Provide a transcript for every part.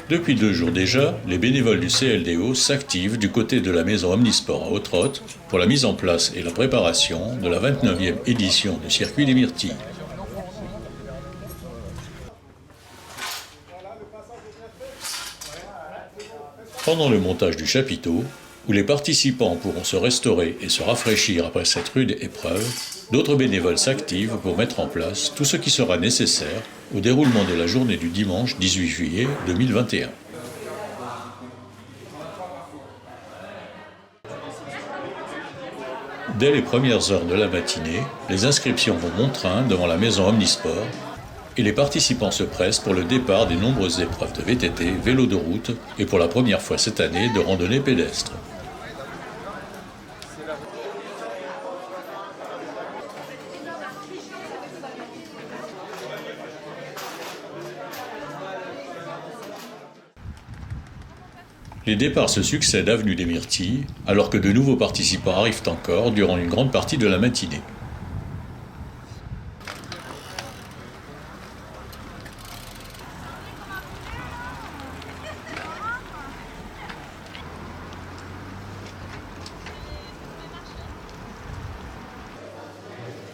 Depuis 2 jours déjà, les bénévoles du CLDO s'activent du côté de la maison Omnisport à Hauts-de-Rotte pour la mise en place et la préparation de la 29e édition du circuit des Myrtilles. Pendant le montage du chapiteau, où les participants pourront se restaurer et se rafraîchir après cette rude épreuve, d'autres bénévoles s'activent pour mettre en place tout ce qui sera nécessaire au déroulement de la journée du dimanche 18 juillet 2021. Dès les premières heures de la matinée, les inscriptions vont bon train devant la maison Omnisport et les participants se pressent pour le départ des nombreuses épreuves de VTT, vélo de route et pour la première fois cette année de randonnée pédestre. Les départs se succèdent avenue des Myrtilles, alors que de nouveaux participants arrivent encore durant une grande partie de la matinée.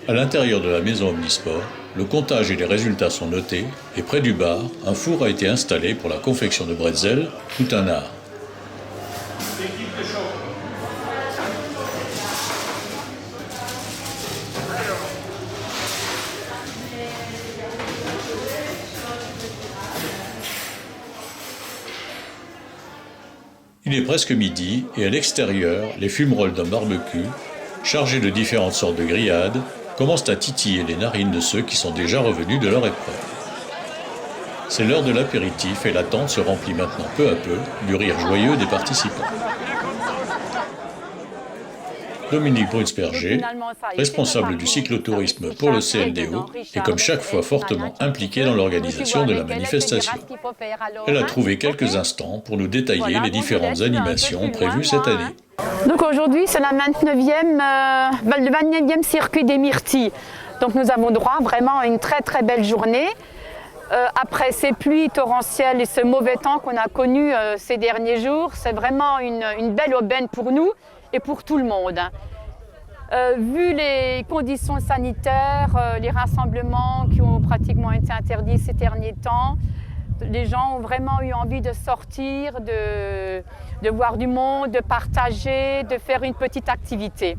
À l'intérieur de la maison Omnisport, le comptage et les résultats sont notés et près du bar, un four a été installé pour la confection de bretzels, tout un art. Il est presque midi et à l'extérieur, les fumerolles d'un barbecue, chargés de différentes sortes de grillades, commencent à titiller les narines de ceux qui sont déjà revenus de leur épreuve. C'est l'heure de l'apéritif et la tente se remplit maintenant peu à peu du rire joyeux des participants. Dominique Brunsperger, responsable du cyclotourisme pour le CLDO, est comme chaque fois fortement impliquée dans l'organisation de la manifestation. Elle a trouvé quelques instants pour nous détailler les différentes animations prévues cette année. Donc aujourd'hui, c'est le 29e circuit des Myrtilles. Donc nous avons droit vraiment à une très très belle journée. Après ces pluies torrentielles et ce mauvais temps qu'on a connu ces derniers jours, c'est vraiment une belle aubaine pour nous et pour tout le monde. Vu les conditions sanitaires, les rassemblements qui ont pratiquement été interdits ces derniers temps, les gens ont vraiment eu envie de sortir, de voir du monde, de partager, de faire une petite activité.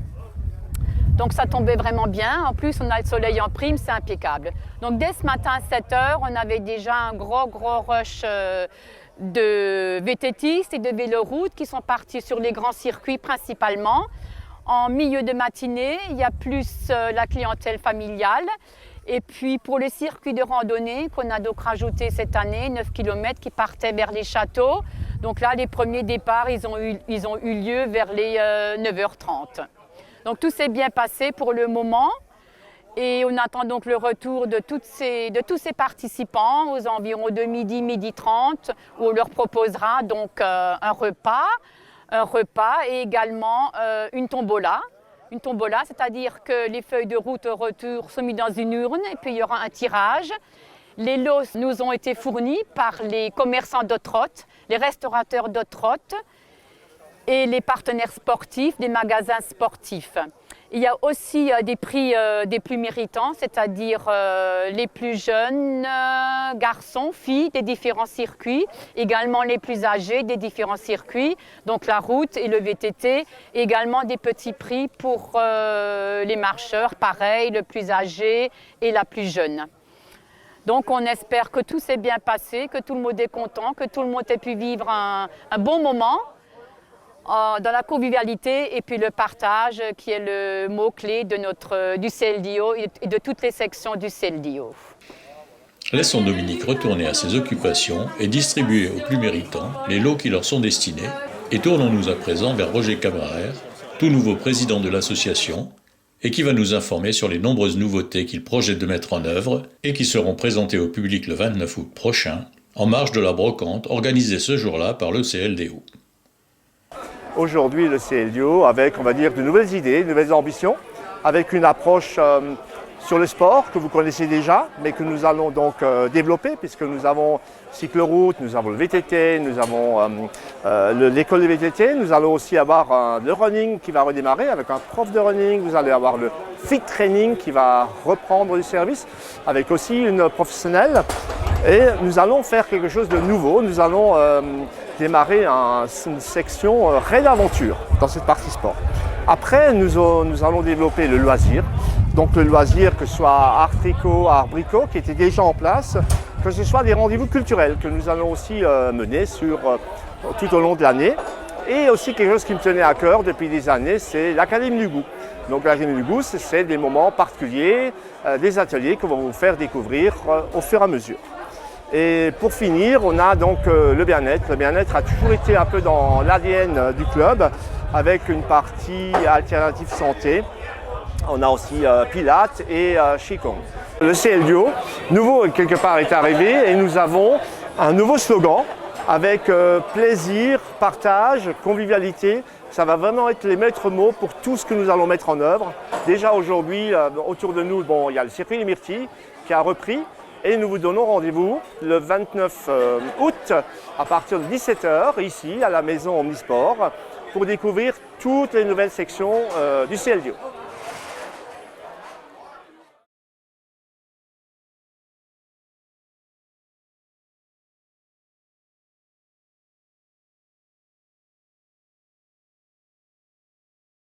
Donc ça tombait vraiment bien. En plus, on a le soleil en prime, c'est impeccable. Donc dès ce matin à 7 h, on avait déjà un gros rush de VTTistes et de véloroutes qui sont partis sur les grands circuits principalement. En milieu de matinée, il y a plus la clientèle familiale. Et puis pour les circuits de randonnée qu'on a donc rajouté cette année, 9 km qui partaient vers les châteaux. Donc là, les premiers départs, ils ont eu lieu vers les 9 h 30. Donc tout s'est bien passé pour le moment. Et on attend donc le retour de tous ces participants aux environs de midi 30, où on leur proposera donc un repas et également une tombola. Une tombola, c'est-à-dire que les feuilles de route au retour sont mises dans une urne et puis il y aura un tirage. Les lots nous ont été fournis par les commerçants d'Hauts-de-Rotte, les restaurateurs d'Hauts-de-Rotte et les partenaires sportifs, des magasins sportifs. Il y a aussi des prix des plus méritants, c'est-à-dire les plus jeunes garçons, filles des différents circuits, également les plus âgés des différents circuits, donc la route et le VTT, également des petits prix pour les marcheurs, pareil, le plus âgé et la plus jeune. Donc on espère que tout s'est bien passé, que tout le monde est content, que tout le monde ait pu vivre un bon moment dans la convivialité et puis le partage qui est le mot-clé du CLDO et de toutes les sections du CLDO. Laissons Dominique retourner à ses occupations et distribuer aux plus méritants les lots qui leur sont destinés et tournons-nous à présent vers Roger Cabraire, tout nouveau président de l'association et qui va nous informer sur les nombreuses nouveautés qu'il projette de mettre en œuvre et qui seront présentées au public le 29 août prochain en marge de la brocante organisée ce jour-là par le CLDO. Aujourd'hui, le CLDO avec, on va dire, de nouvelles idées, de nouvelles ambitions, avec une approche sur le sport que vous connaissez déjà, mais que nous allons donc développer, puisque nous avons cycle-route, nous avons le VTT, nous avons l'école de VTT, nous allons aussi avoir le running qui va redémarrer avec un prof de running, vous allez avoir le fit training qui va reprendre du service avec aussi une professionnelle, et nous allons faire quelque chose de nouveau, nous allons démarrer une section raid aventure dans cette partie sport. Après, nous allons développer le loisir. Donc le loisir, que ce soit art tricot, art bricot, qui était déjà en place, que ce soit des rendez-vous culturels que nous allons aussi mener tout au long de l'année. Et aussi quelque chose qui me tenait à cœur depuis des années, c'est l'Académie du goût. Donc l'Académie du goût, c'est des moments particuliers, des ateliers qu'on va vous faire découvrir au fur et à mesure. Et pour finir, on a donc le bien-être. Le bien-être a toujours été un peu dans l'ADN du club, avec une partie alternative santé. On a aussi Pilates et Qigong. Le CLDO, nouveau quelque part, est arrivé et nous avons un nouveau slogan avec plaisir, partage, convivialité. Ça va vraiment être les maîtres mots pour tout ce que nous allons mettre en œuvre. Déjà aujourd'hui, autour de nous, il y a le circuit des Myrtilles qui a repris. Et nous vous donnons rendez-vous le 29 août à partir de 17 h ici à la maison Omnisport pour découvrir toutes les nouvelles sections du CLDO.